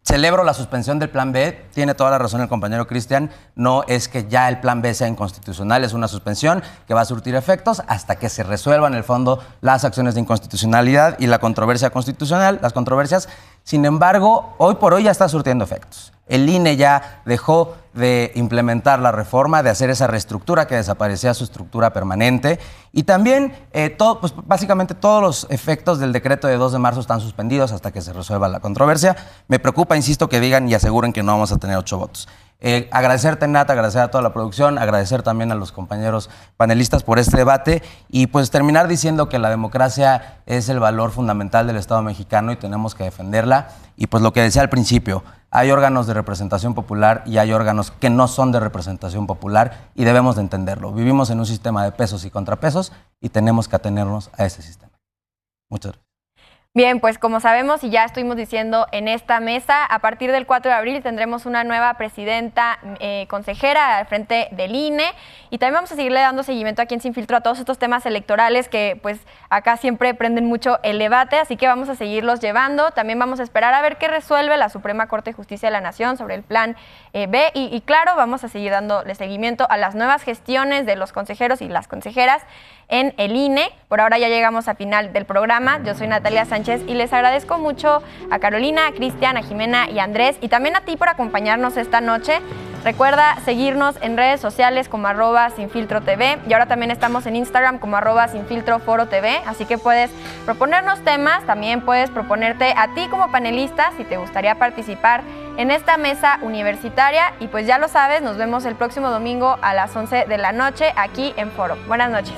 Celebro la suspensión del plan B, tiene toda la razón el compañero Cristian, no es que ya el plan B sea inconstitucional, es una suspensión que va a surtir efectos hasta que se resuelvan en el fondo las acciones de inconstitucionalidad y la controversia constitucional, las controversias. Sin embargo, hoy por hoy ya está surtiendo efectos. El INE ya dejó de implementar la reforma, de hacer esa reestructura que desaparecía su estructura permanente, y también pues básicamente todos los efectos del decreto de 2 de marzo están suspendidos hasta que se resuelva la controversia. Me preocupa, insisto, que digan y aseguren que no vamos a tener 8 votos. Agradecerte, Nat, agradecer a toda la producción, agradecer también a los compañeros panelistas por este debate, y pues terminar diciendo que la democracia es el valor fundamental del Estado mexicano y tenemos que defenderla. Y pues lo que decía al principio, hay órganos de representación popular y hay órganos que no son de representación popular, y debemos de entenderlo. Vivimos en un sistema de pesos y contrapesos y tenemos que atenernos a ese sistema. Muchas gracias. Bien, pues como sabemos y ya estuvimos diciendo en esta mesa, a partir del 4 de abril tendremos una nueva presidenta consejera al frente del INE, y también vamos a seguirle dando seguimiento aquí en Sin Filtro a todos estos temas electorales que pues acá siempre prenden mucho el debate, así que vamos a seguirlos llevando. También vamos a esperar a ver qué resuelve la Suprema Corte de Justicia de la Nación sobre el plan B, y claro, vamos a seguir dándole seguimiento a las nuevas gestiones de los consejeros y las consejeras en el INE. Por ahora ya llegamos al final del programa. Yo soy Natalia Sánchez y les agradezco mucho a Carolina, a Cristian, a Jimena y a Andrés, y también a ti por acompañarnos esta noche. Recuerda seguirnos en redes sociales como @sinfiltrotv, y ahora también estamos en Instagram como @sinfiltroforotv, así que puedes proponernos temas, también puedes proponerte a ti como panelista si te gustaría participar en esta mesa universitaria, y pues ya lo sabes, nos vemos el próximo domingo a las 11 de la noche aquí en Foro. Buenas noches.